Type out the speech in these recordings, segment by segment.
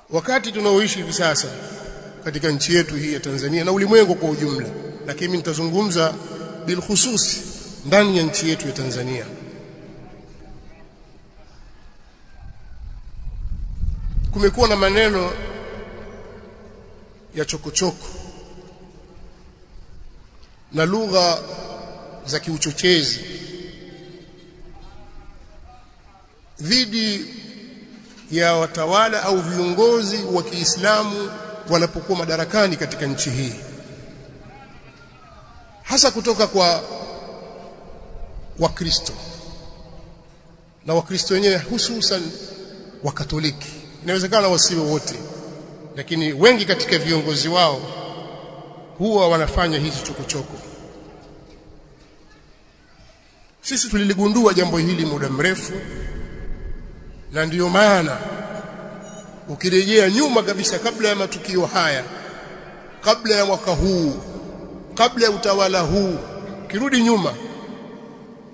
Wakati tunaoishi hivi sasa katika nchi yetu hii ya Tanzania na ulimwengu kwa ujumla, lakini mimi nitazungumza bil khusus ndani ya nchi yetu ya Tanzania. Kumekuwa na maneno ya chokochoko na lugha za kiuchochezi dhidi ya watawala au viongozi wa Kiislamu wanapokuwa madarakani katika nchi hii, hasa kutoka kwa Wakristo na Wakristo wenyewe, hususan wa Katoliki. Inawezekana wasiwe wote, lakini wengi katika viongozi wao huwa wanafanya hizi chokochoko. Sisi tuliligundua jambo hili muda mrefu, na ndiyo maana ukirejea nyuma kabisa, kabla ya matukio haya, kabla ya mwaka huu, kabla ya utawala huu, ukirudi nyuma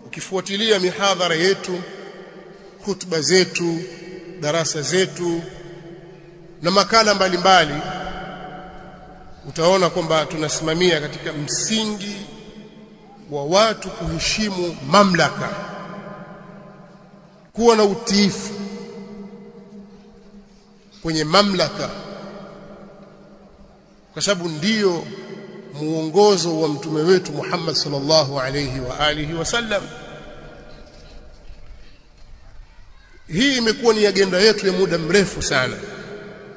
ukifuatilia mihadhara yetu, hutuba zetu, darasa zetu na makala mbalimbali, utaona kwamba tunasimamia katika msingi wa watu kuheshimu mamlaka, kuwa na utiifu kwenye mamlaka, kwa sababu ndiyo muongozo wa mtume wetu Muhammad sallallahu alayhi wa alihi wasallam. Hii imekuwa ni agenda yetu ya muda mrefu sana,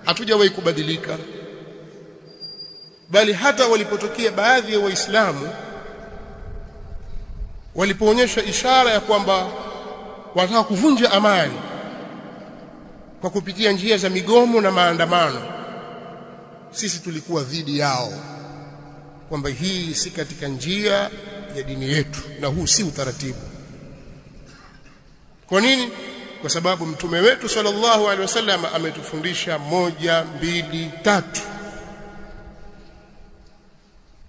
hatujawahi kubadilika, bali hata walipotokea baadhi ya Waislamu walipoonyesha ishara ya kwamba wanataka kuvunja amani kwa kupitia njia za migomo na maandamano, sisi tulikuwa dhidi yao, kwamba hii si katika njia ya dini yetu na huu si utaratibu. Kwa nini? Kwa sababu mtume wetu sallallahu alaihi wasallam ametufundisha 1, 2, 3.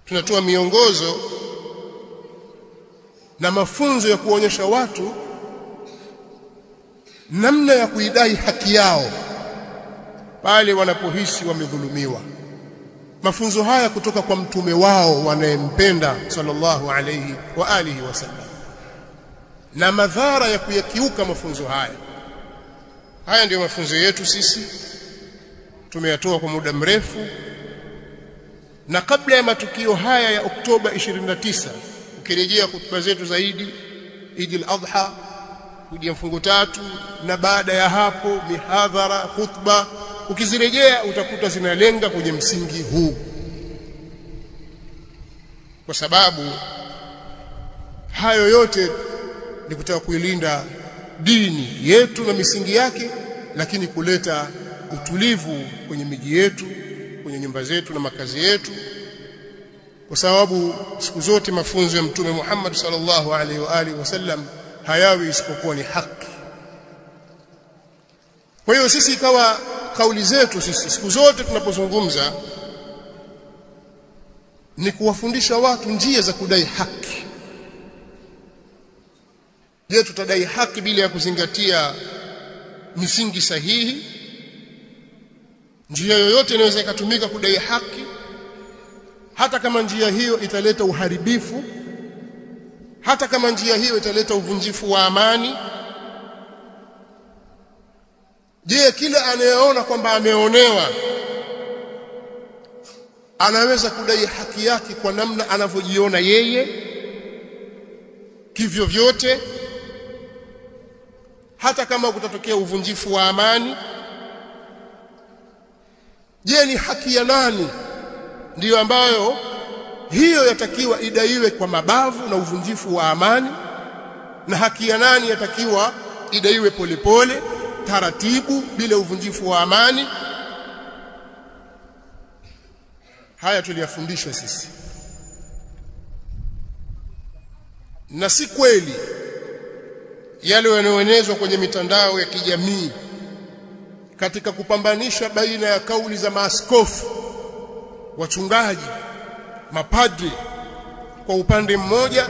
Tunatoa miongozo na mafunzo ya kuonyesha watu namna ya kuidai haki yao pale wanapohisi wamedhulumiwa. Mafunzo haya kutoka kwa mtume wao wanayempenda sallallahu alayhi wa alihi wasallam, na madhara ya kuyakiuka mafunzo haya. Haya ndio mafunzo yetu sisi, tumeyatoa kwa muda mrefu. Na kabla ya matukio haya ya Oktoba 29, ukirejea hutuba zetu zaidi, Eid al-Adha, kuja mfungo 3, na baada ya hapo mihadhara, khutba, ukizirejea utakuta zinalenga kwenye msingi huu, kwa sababu hayo yote ni kutaka kuilinda dini yetu na misingi yake, lakini kuleta utulivu kwenye miji yetu, kwenye nyumba zetu na makazi yetu, kwa sababu siku zote mafunzo ya mtume Muhammad sallallahu alaihi wa alihi wasallam hayawi isipokuwa ni haki. Kwa hiyo sisi ikawa kauli zetu sisi siku zote tunapozungumza ni kuwafundisha watu njia za kudai haki. Je, tutadai haki bila ya kuzingatia misingi sahihi? Njia yoyote inaweza ikatumika kudai haki, hata kama njia hiyo italeta uharibifu, hata kama njia hiyo italeta uvunjifu wa amani. Je, kila anayeona kwamba ameonewa anaweza kudai haki yake kwa namna anavyojiona yeye kivyo vyote, hata kama kutatokea uvunjifu wa amani? Je, ni haki ya nani ndiyo ambayo hiyo yatakiwa idaiwe kwa mabavu na uvunjifu wa amani, na haki ya nani yatakiwa idaiwe polepole, taratibu, bila uvunjifu wa amani? Haya tuliyafundishwa sisi, na si kweli yale yanayoenezwa kwenye mitandao ya kijamii katika kupambanisha baina ya kauli za maaskofu, wachungaji, mapadri kwa upande mmoja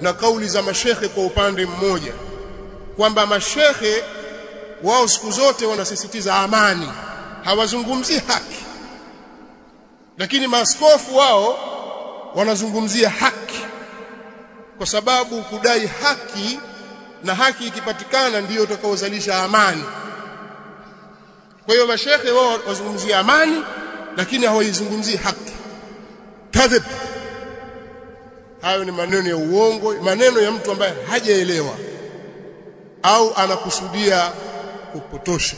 na kauli za mashehe kwa upande mmoja, kwamba mashehe wao siku zote wanasisitiza amani. hawazungumzii haki, lakini maaskofu wao wanazungumzia haki, kwa sababu kudai haki na haki ikipatikana ndiyo itakaozalisha amani. Kwa hiyo mashehe wao wazungumzia amani, lakini hawaizungumzii haki. Kadhib. Hayo ni maneno ya uongo, maneno ya mtu ambaye hajaelewa au anakusudia kupotosha.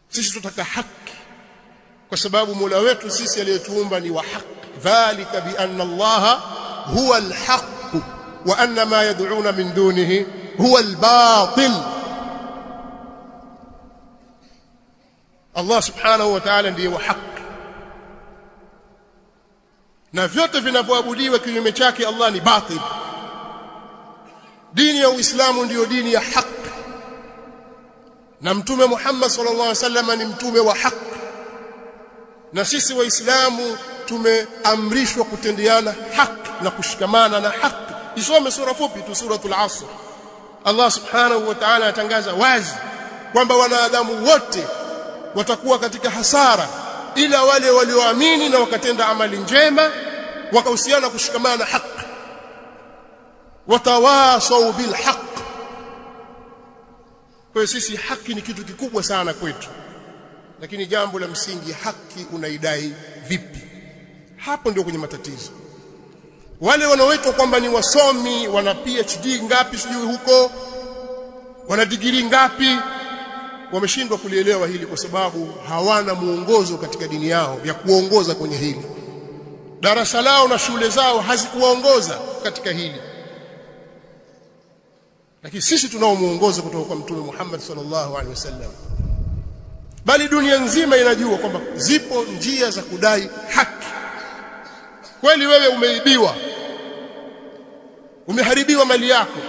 Sisi tunataka haki, kwa sababu Mola wetu sisi aliyetuumba ni wa haki. Dhalika bi anna Allaha huwa al-haq wa anna ma yad'una min dunihi huwa al-batil. Allah subhanahu wa ta'ala ndiye wa haki, na vyote vinavyoabudiwa kinyume chake Allah ni batil. Dini ya Uislamu ndiyo dini ya haki, na Mtume Muhammad sallallahu alaihi wasallam ni mtume wa haki, na sisi Waislamu tumeamrishwa kutendeana haki na kushikamana na haki. Isome sura fupi tu, suratul Asr. Allah subhanahu wa ta'ala atangaza wazi kwamba wanadamu wote watakuwa katika hasara ila wale walioamini na wakatenda amali njema, wakahusiana kushikamana na haki, watawasau bil haq. Kwa sisi haki ni kitu kikubwa sana kwetu, lakini jambo la msingi, haki unaidai vipi? Hapo ndio kwenye matatizo. Wale wanaoitwa kwamba ni wasomi, wana PhD ngapi sijui huko, wana degree ngapi, wameshindwa kulielewa hili, kwa sababu hawana muongozo katika dini yao ya kuongoza kwenye hili. Darasa lao na shule zao hazikuwaongoza katika hili. Lakini sisi tunao muongozo kutoka kwa Mtume Muhammad sallallahu alaihi wasallam, bali dunia nzima inajua kwamba zipo njia za kudai haki. Kweli wewe umeibiwa, umeharibiwa mali yako,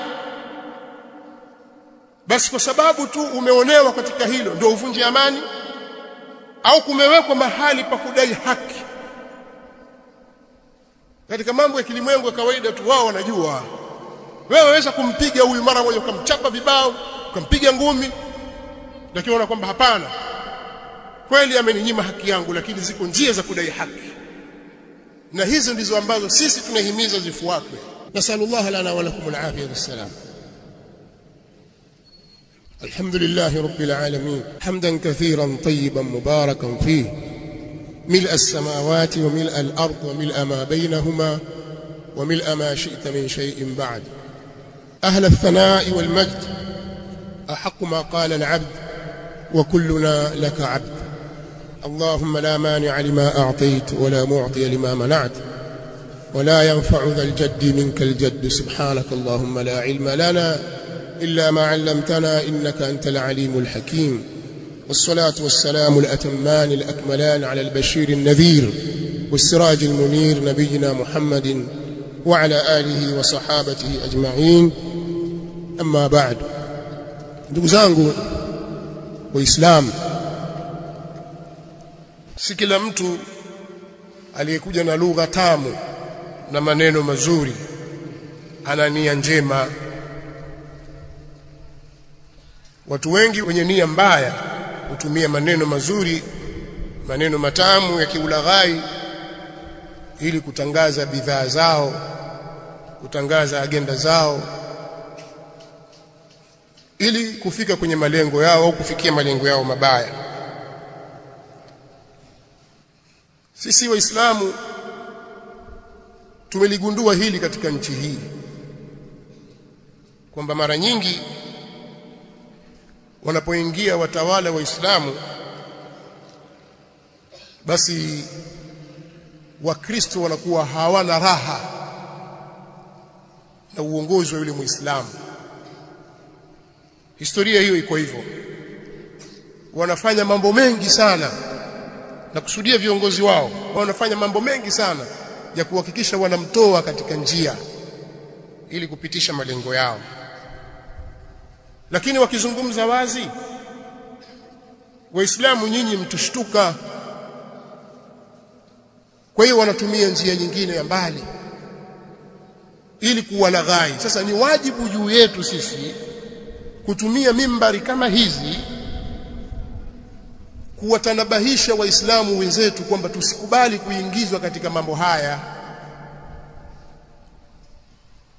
basi kwa sababu tu umeonewa katika hilo ndio uvunje amani? Au kumewekwa mahali pa kudai haki? Katika mambo ya kilimwengu ya kawaida tu wao wanajua. Wewe waweza kumpiga huyu mara moja, ukamchapa vibao, ukampiga ngumi, lakini unaona kwamba hapana, kweli ameninyima haki yangu, lakini ziko njia za kudai haki. Na hizo ndizo ambazo sisi tunahimiza zifuatwe. Nasallallahu lana wa lakum al-afiyah was-salam. Alhamdulillahi rabbil alamin, hamdan kathiran tayyiban mubarakan fihi, ملء السماوات وملء الأرض وملء ما بينهما وملء ما شئت من شيء بعد. أهل الثناء والمجد، أحق ما قال العبد وكلنا لك عبد. اللهم لا مانع لما أعطيت ولا معطي لما منعت ولا ينفع ذا الجد منك الجد. سبحانك اللهم لا علم لنا إلا ما علمتنا إنك أنت العليم الحكيم. والصلاة والسلام الأتمان الأكملان على البشير النذير والسراج المنير نبينا محمد وعلى آله وصحابته أجمعين. أما بعد. ndugu zangu waislamu, si kila mtu aliyekuja na lugha tamu na maneno mazuri ana nia njema. Watu wengi wenye nia mbaya hutumia maneno mazuri, maneno matamu ya kiulaghai ili kutangaza bidhaa zao, kutangaza agenda zao, ili kufika kwenye malengo yao au kufikia malengo yao mabaya. Sisi Waislamu tumeligundua hili katika nchi hii, kwamba mara nyingi wanapoingia watawala Waislamu, basi Wakristo wanakuwa hawana raha na uongozi wa yule Muislamu. Historia hiyo iko hivyo. Wanafanya mambo mengi sana, na kusudia viongozi wao wanafanya mambo mengi sana ya kuhakikisha wanamtoa katika njia ili kupitisha malengo yao. Lakini wakizungumza wazi, Waislamu nyinyi mtushtuka. Kwa hiyo wanatumia njia nyingine ya mbali ili kuwalaghai. Sasa ni wajibu juu yetu sisi kutumia mimbari kama hizi kuwatanabahisha waislamu wenzetu kwamba tusikubali kuingizwa katika mambo haya,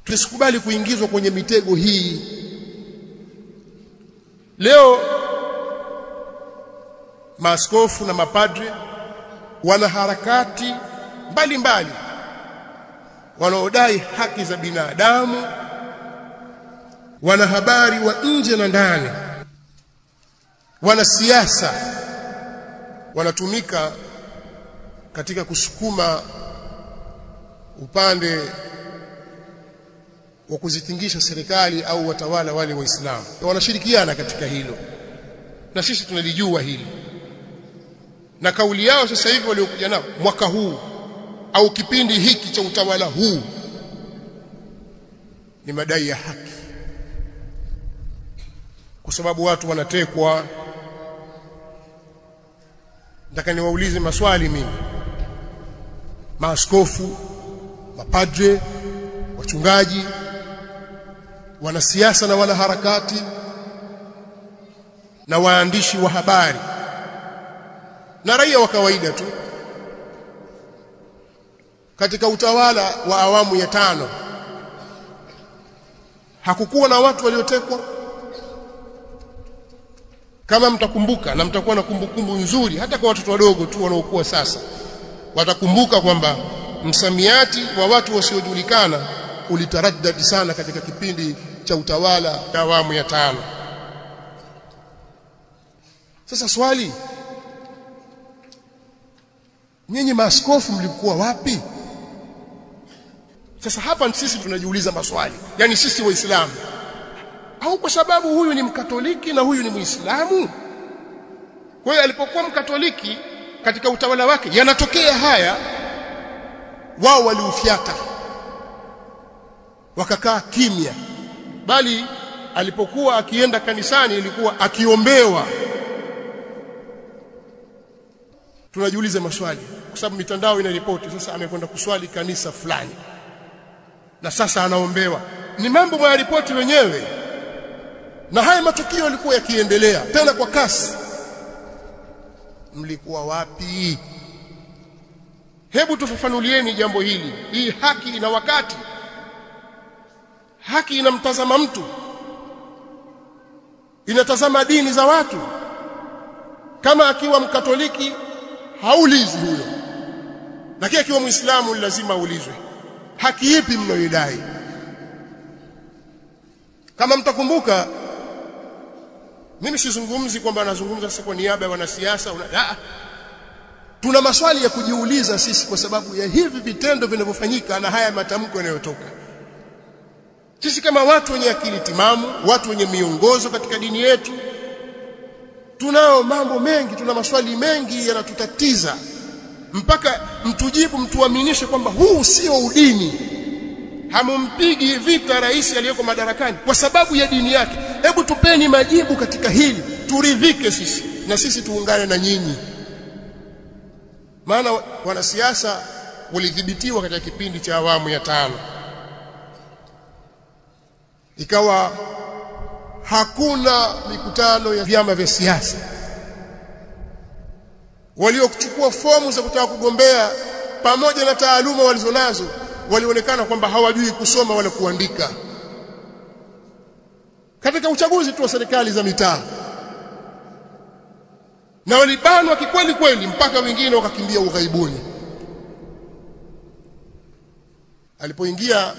tusikubali kuingizwa kwenye mitego hii. Leo maaskofu na mapadri, wanaharakati mbalimbali wanaodai haki za binadamu, wanahabari wa nje na ndani, wanasiasa, wanatumika katika kusukuma upande wa kuzitingisha serikali au watawala wale waislamu. Wanashirikiana katika hilo, na sisi tunalijua hili. Na kauli yao sasa hivi waliokuja nao mwaka huu au kipindi hiki cha utawala huu ni madai ya haki, kwa sababu watu wanatekwa. Nataka niwaulize maswali mimi, maaskofu, mapadre, wachungaji, wanasiasa na wanaharakati na waandishi wa habari na raia wa kawaida tu, katika utawala wa awamu ya 5 hakukuwa na watu waliotekwa? Kama mtakumbuka, na mtakuwa na kumbukumbu nzuri, hata kwa watoto wadogo tu wanaokuwa sasa watakumbuka kwamba msamiati wa watu wasiojulikana ulitaraddadi sana katika kipindi cha utawala wa awamu ya 5. Sasa swali, nyinyi maaskofu mlikuwa wapi? Sasa hapa sisi tunajiuliza maswali, yani sisi waislamu, au kwa sababu huyu ni mkatoliki na huyu ni muislamu? Kwa hiyo alipokuwa mkatoliki katika utawala wake yanatokea haya, wao waliufyata wakakaa kimya, bali alipokuwa akienda kanisani ilikuwa akiombewa. Tunajiuliza maswali kwa sababu mitandao inaripoti sasa amekwenda kuswali kanisa fulani na sasa anaombewa. Ni mambo ya ripoti wenyewe, na haya matukio yalikuwa yakiendelea tena kwa kasi. Mlikuwa wapi? Hebu tufafanulieni jambo hili. Hii haki ina wakati, haki inamtazama mtu, inatazama dini za watu. Kama akiwa mkatoliki haulizi huyo, lakini akiwa muislamu lazima aulizwe. Haki ipi mnayoidai? Kama mtakumbuka, mimi sizungumzi kwamba nazungumza sasa kwa niaba ya wanasiasa, tuna maswali ya kujiuliza sisi kwa sababu ya hivi vitendo vinavyofanyika na haya matamko yanayotoka. Sisi kama watu wenye akili timamu, watu wenye miongozo katika dini yetu, tunao mambo mengi, tuna maswali mengi yanatutatiza, mpaka mtujibu, mtuaminishe kwamba huu sio udini. Hamumpigi vita rais aliyeko madarakani kwa sababu ya dini yake. Hebu tupeni majibu katika hili, turidhike sisi na sisi tuungane na nyinyi. Maana wanasiasa walidhibitiwa katika kipindi cha awamu ya 5, ikawa hakuna mikutano ya vyama vya siasa. Waliokuchukua fomu za kutaka kugombea pamoja na taaluma walizonazo walionekana kwamba hawajui kusoma wala kuandika. Katika uchaguzi tu wa serikali za mitaa, na walibanwa kikweli kweli, mpaka wengine wakakimbia ughaibuni. Alipoingia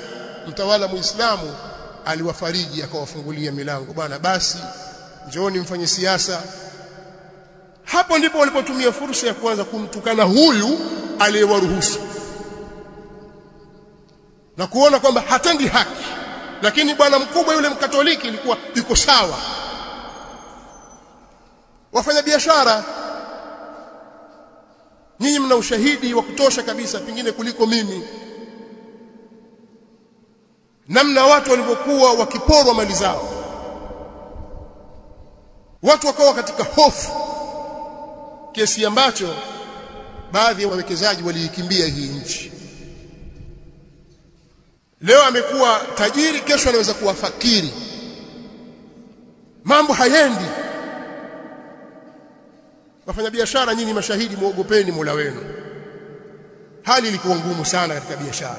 mtawala muislamu, aliwafariji, akawafungulia milango, bwana basi njooni mfanye siasa. Hapo ndipo walipotumia fursa ya kwanza kumtukana huyu aliyewaruhusu na kuona kwamba hatendi haki. Lakini bwana mkubwa yule mkatoliki ilikuwa yuko sawa. Wafanya biashara, nyinyi mna ushahidi wa kutosha kabisa pengine kuliko mimi, namna watu walivyokuwa wakiporwa mali zao. Watu wakawa katika hofu kiasi ambacho baadhi ya wawekezaji waliikimbia hii nchi. Leo amekuwa tajiri, kesho anaweza kuwa fakiri. Mambo hayendi. Wafanya biashara nyinyi mashahidi, muogopeni Mola wenu. Hali ilikuwa ngumu sana katika biashara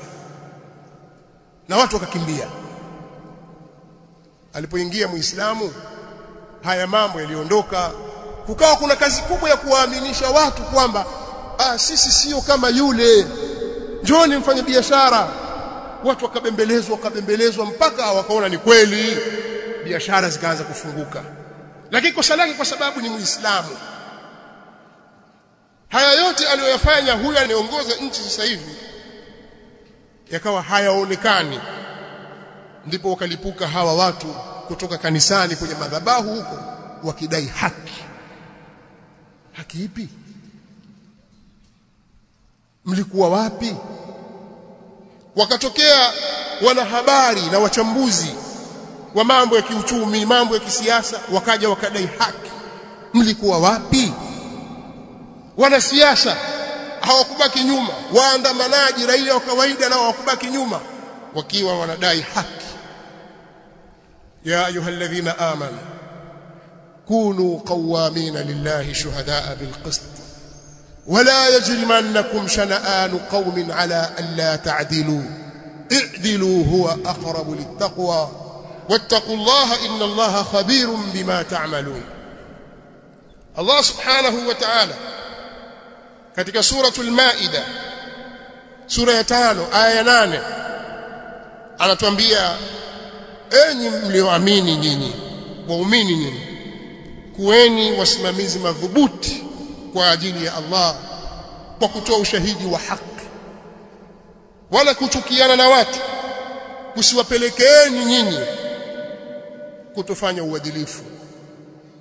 na watu wakakimbia. Alipoingia Muislamu haya mambo yaliondoka, kukawa kuna kazi kubwa ya kuwaaminisha watu kwamba sisi sio kama yule, njooni mfanye biashara. Watu wakabembelezwa mpaka wakaona ni kweli, biashara zikaanza kufunguka. Lakini kosa lake kwa sababu ni Muislamu. Haya yote aliyoyafanya huyu anayeongoza nchi sasa hivi yakawa hayaonekani. Ndipo wakalipuka hawa watu kutoka kanisani kwenye madhabahu huko wakidai haki. Haki ipi? Mlikuwa wapi? Wakatokea wanahabari na wachambuzi wa mambo ya kiuchumi, mambo ya kisiasa, wakaja wakadai haki. Mlikuwa wapi? Wanasiasa hawakubaki nyuma, waandamanaji, raia wa kawaida nao hawakubaki nyuma, wakiwa wanadai haki. Ya ayyuhalladhina amanu kunu qawwamina lillahi shuhadaa bilqist wala yajrimannakum shana'anu qawmin ala alla ta'dilu i'dilu huwa aqrabu littaqwa wattaqullaha innallaha khabirun bima ta'malun. Allah subhanahu wa ta'ala katika suratul Maida sura ya 5 aya ya 8 anatuambia, enyi mlioamini nyinyi, waumini nyinyi, kuweni wasimamizi madhubuti kwa ajili ya Allah kwa kutoa ushahidi wa haki, wala kuchukiana na watu kusiwapelekeeni nyinyi kutofanya uadilifu.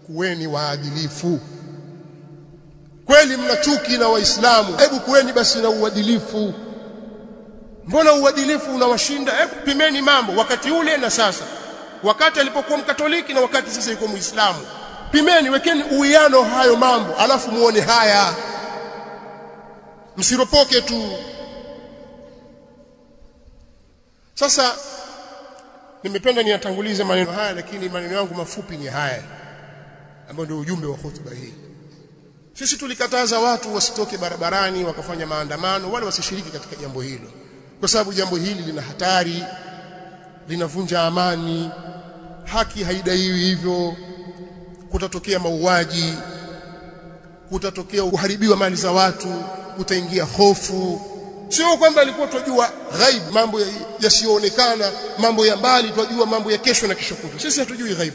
Kuweni waadilifu. Kweli mna chuki na Waislamu, hebu kuweni basi na uadilifu. Mbona uadilifu unawashinda? Hebu pimeni mambo wakati ule na sasa, wakati alipokuwa Mkatoliki na wakati sasa yuko Muislamu. Pimeni, wekeni uwiano hayo mambo, alafu muone haya, msiropoke tu. Sasa nimependa niyatangulize maneno haya, lakini maneno yangu mafupi ni haya ambayo ndio ujumbe wa hotuba hii. Sisi tulikataza watu wasitoke barabarani wakafanya maandamano, wala wasishiriki katika jambo hilo, kwa sababu jambo hili lina hatari, linavunja amani, haki haidaiwi hivyo, kutatokea mauaji, kutatokea uharibiwa mali za watu, kutaingia hofu. Sio kwamba alikuwa tunajua ghaib, mambo yasiyoonekana, mambo ya mbali, tunajua mambo ya kesho na kesho kutwa. Sisi hatujui ghaib,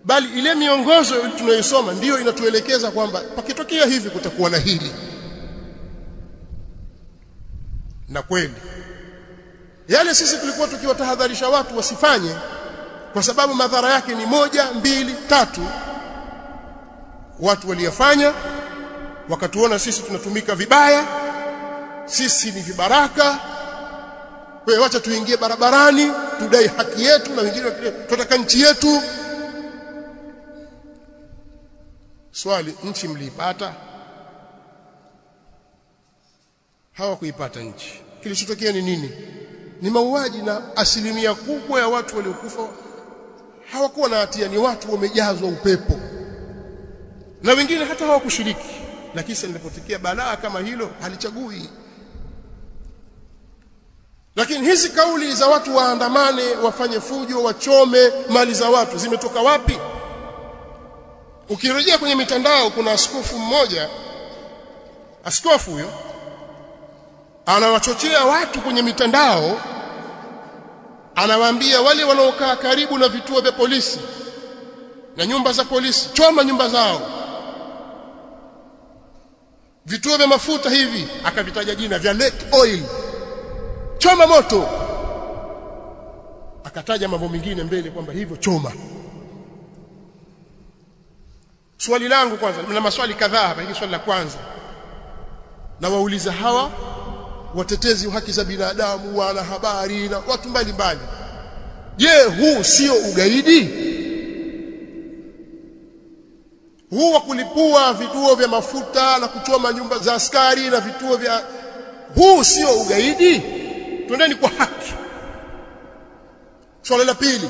bali ile miongozo tunayosoma ndiyo inatuelekeza kwamba pakitokea hivi kutakuwa na hili. Na kweli yale sisi tulikuwa tukiwatahadharisha watu wasifanye, kwa sababu madhara yake ni 1, 2, 3. Watu waliyafanya, wakatuona sisi tunatumika vibaya, sisi ni vibaraka. Kwa hiyo acha tuingie barabarani tudai haki yetu, na wengine tunataka nchi yetu. Swali, nchi mliipata? Hawakuipata nchi. Kilichotokea ni nini? Ni mauaji, na asilimia kubwa ya watu waliokufa hawakuwa na hatia, ni watu wamejazwa upepo, na wengine hata hawakushiriki. Lakini linapotokea balaa kama hilo halichagui. Lakini hizi kauli za watu waandamane, wafanye fujo, wachome mali za watu zimetoka wapi? Ukirejea kwenye mitandao, kuna askofu mmoja, askofu huyo anawachochea watu kwenye mitandao, anawaambia wale wanaokaa karibu na vituo vya polisi na nyumba za polisi, choma nyumba zao. Vituo vya mafuta hivi akavitaja jina vya Lake Oil, choma moto. Akataja mambo mengine mbele kwamba hivyo choma. Swali langu kwanza, na maswali kadhaa hapa, hili swali la kwanza na wauliza hawa watetezi wa haki za binadamu, wanahabari na watu mbalimbali, je, huu sio ugaidi? Huu wa kulipua vituo vya mafuta na kuchoma nyumba za askari na vituo vya, huu sio ugaidi? Twendeni kwa haki. Swali la pili,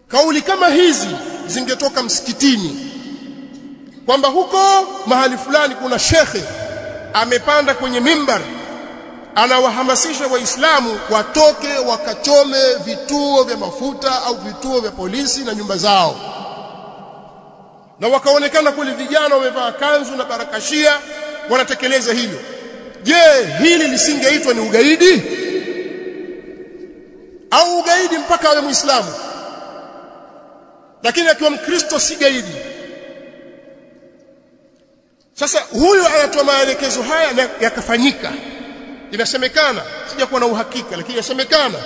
kauli kama hizi zingetoka msikitini kwamba huko mahali fulani kuna shekhe amepanda kwenye mimbar anawahamasisha waislamu watoke wakachome vituo vya mafuta au vituo vya polisi na nyumba zao, na wakaonekana kule vijana wamevaa kanzu na barakashia wanatekeleza hilo. Je, hili lisingeitwa ni ugaidi? Au ugaidi mpaka awe Muislamu, lakini akiwa Mkristo si gaidi? Sasa huyu anatoa maelekezo haya na yakafanyika. Inasemekana, sijakuwa na uhakika, lakini inasemekana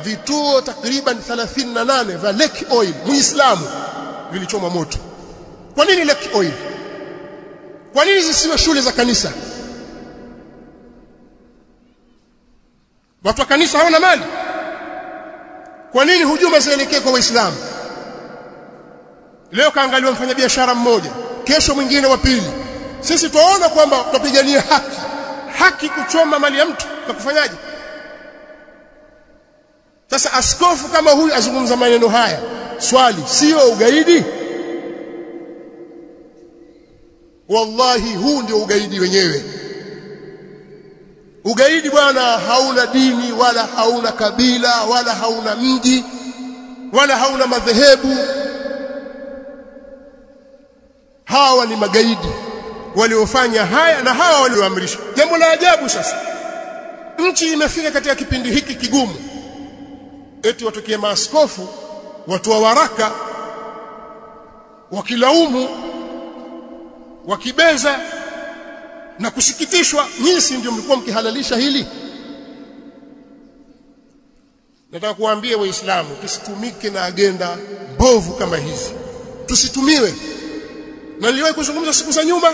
vituo takriban 38 vya Lake Oil Muislamu vilichoma moto. Kwa nini Lake Oil? Kwa nini zisiwe shule za kanisa? Watu wa kanisa hawana mali? Kwa nini hujuma zielekee kwa Waislamu? Leo kaangaliwa mfanyabiashara mmoja, kesho mwingine wa pili. Sisi tunaona kwamba tunapigania haki. Haki kuchoma mali ya mtu na kufanyaje? Sasa askofu kama huyu azungumza maneno haya, swali, sio ugaidi? Wallahi huu ndio ugaidi wenyewe. Ugaidi bwana hauna dini wala hauna kabila wala hauna mji wala hauna madhehebu. Hawa ni magaidi waliofanya haya na hawa walioamrisha. Jambo la ajabu sasa, nchi imefika katika kipindi hiki kigumu, eti watokie maaskofu watoa waraka wakilaumu, wakibeza na kusikitishwa. Nyinyi ndio mlikuwa mkihalalisha hili. Nataka kuambia Waislamu tusitumike na agenda mbovu kama hizi, tusitumiwe. Na niliwahi kuzungumza siku za nyuma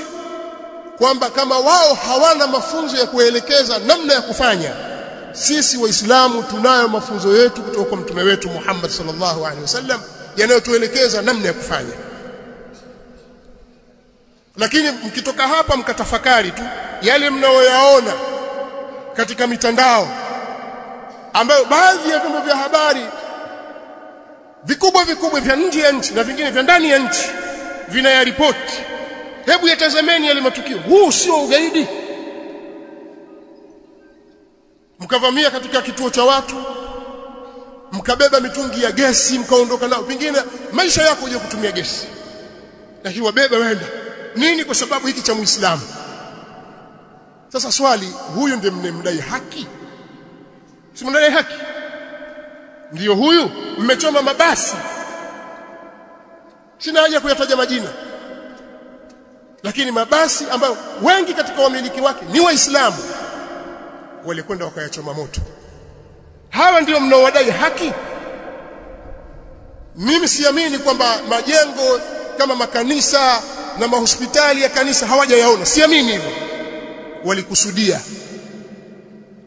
kwamba kama wao hawana mafunzo ya kuelekeza namna ya kufanya, sisi Waislamu tunayo mafunzo yetu kutoka kwa mtume wetu Muhammad sallallahu alaihi wasallam yanayotuelekeza namna ya kufanya. Lakini mkitoka hapa mkatafakari tu yale mnaoyaona katika mitandao, ambayo baadhi ya vyombo vya habari vikubwa vya nje ya nchi na vingine vya ndani ya nchi vinayaripoti, hebu yatazameni yale matukio. Huu sio ugaidi? Mkavamia katika kituo cha watu, mkabeba mitungi ya gesi mkaondoka nao, pengine maisha yako uje kutumia gesi, lakini wabeba wenda nini? Kwa sababu hiki cha Muislamu. Sasa swali, huyu ndiye mnemdai haki? Si mnadai haki? Ndiyo huyu. Mmechoma mabasi, sina haja kuyataja majina, lakini mabasi ambayo wengi katika wamiliki wake ni Waislamu walikwenda wakayachoma moto. Hawa ndio mnaowadai haki? Mimi siamini kwamba majengo kama makanisa na mahospitali ya kanisa hawajayaona. Siamini hivyo, walikusudia.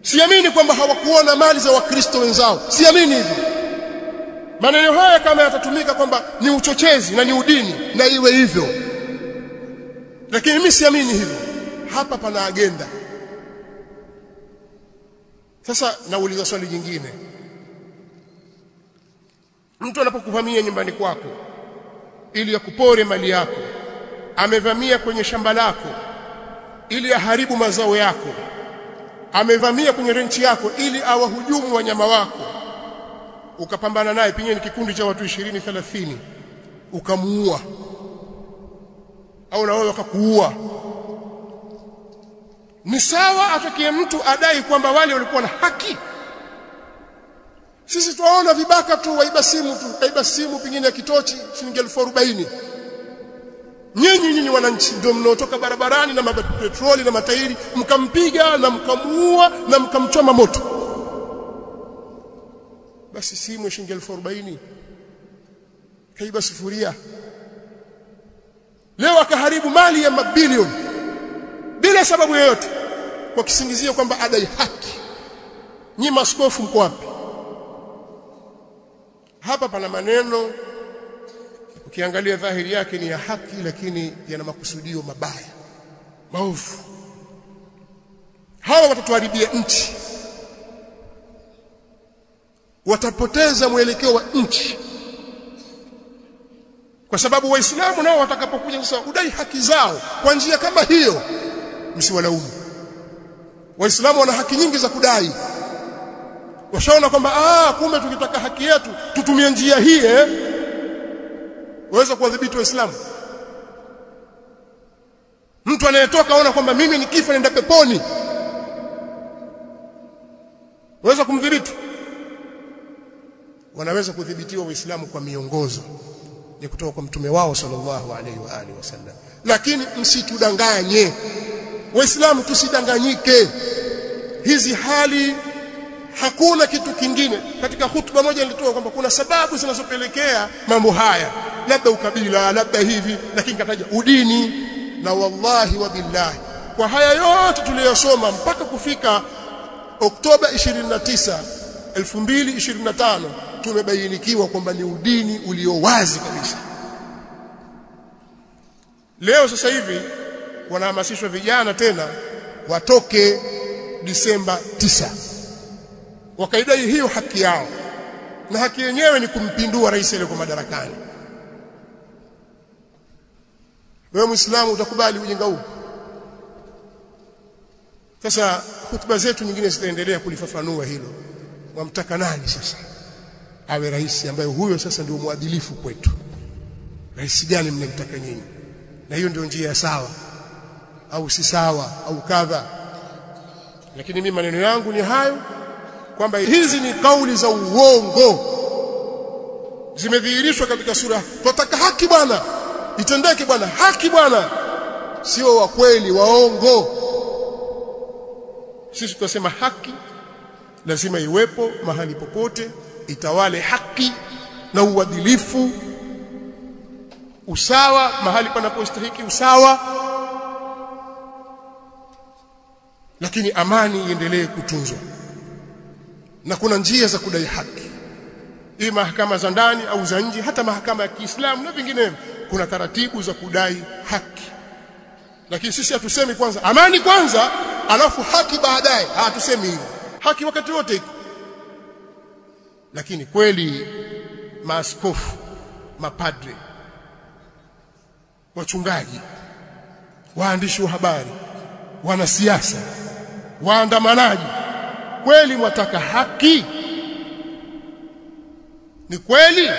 Siamini kwamba hawakuona mali za Wakristo wenzao. Siamini hivyo. Maneno haya kama yatatumika kwamba ni uchochezi na ni udini, na iwe hivyo, lakini mimi siamini hivyo. Hapa pana agenda. Sasa nauliza swali jingine, mtu anapokuvamia nyumbani kwako ili akupore mali yako, amevamia kwenye shamba lako ili aharibu mazao yako, amevamia kwenye renchi yako ili awahujumu wanyama wako, ukapambana naye, pengine ni kikundi cha watu 20 30, ukamuua au na wao wakakuua, ni sawa atokie mtu adai kwamba wale walikuwa na haki? Sisi tuwaona vibaka tu, waiba simu pengine ya kitochi shilingi 40,000. Nyinyi wananchi ndio mnaotoka barabarani na petroli na matairi mkampiga na mkamuua na mkamchoma moto. Basi simu ya shilingi 40,000 kaiba sufuria, leo akaharibu mali ya mabilioni bila sababu yoyote, kwa kisingizio kwamba adai haki. Nyinyi maaskofu mko wapi? Hapa pana maneno ukiangalia dhahiri yake ni ya haki, lakini yana makusudio mabaya, maovu. Hawa watatuharibia nchi, watapoteza mwelekeo wa nchi Kwa sababu waislamu nao watakapokuja sasa udai haki zao kwa njia kama hiyo, msiwalaumu. Waislamu wana haki nyingi za kudai. Washaona kwamba kumbe tukitaka haki yetu tutumie njia hii, waweza kuwadhibiti waislamu. Mtu anayetoka aona kwamba mimi nikifa nenda peponi, waweza kumdhibiti? Wanaweza kudhibitiwa waislamu kwa miongozo ya kutoka kwa mtume wao sallallahu alaihi wa alihi wasallam. Lakini msitudanganye waislamu, tusidanganyike. Hizi hali hakuna kitu kingine. Katika hutuba moja nilitoa kwamba kuna sababu zinazopelekea mambo haya, labda ukabila, labda hivi, lakini kataja udini. Na wallahi wa billahi, kwa haya yote tuliyosoma mpaka kufika Oktoba 29, 2025 tumebainikiwa kwamba ni udini ulio wazi kabisa. Leo sasa hivi wanahamasishwa vijana tena watoke Disemba 9 wakaidai hiyo haki yao, na haki yenyewe ni kumpindua rais aliyeko madarakani. Wewe Muislamu utakubali ujinga huu? Sasa hutuba zetu nyingine zitaendelea kulifafanua hilo. Wamtaka nani sasa awe rais ambaye huyo sasa ndio mwadilifu kwetu? Rais gani mnamtaka nyinyi? Na hiyo ndio njia sawa au si sawa au kadha? Lakini mimi maneno yangu ni hayo, kwamba hizi ni kauli za uongo zimedhihirishwa katika sura. Tunataka haki bwana, itendeke bwana, haki bwana, sio wa kweli, waongo. Sisi tunasema haki lazima iwepo mahali popote, itawale haki na uadilifu, usawa mahali panapostahili usawa, lakini amani iendelee kutunzwa. Na kuna njia za kudai haki, hii mahakama za ndani au za nje, hata mahakama ya Kiislamu na vinginevyo, kuna taratibu za kudai haki. Lakini sisi hatusemi kwanza amani kwanza alafu haki baadaye. Hatusemi hivyo. Haki wakati wote iko. Lakini kweli maaskofu, mapadre, wachungaji, waandishi wa habari, wanasiasa, waandamanaji, kweli mwataka haki? Ni kweli?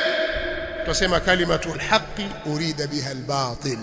Tusema kalimatul haqqi urida biha albatil.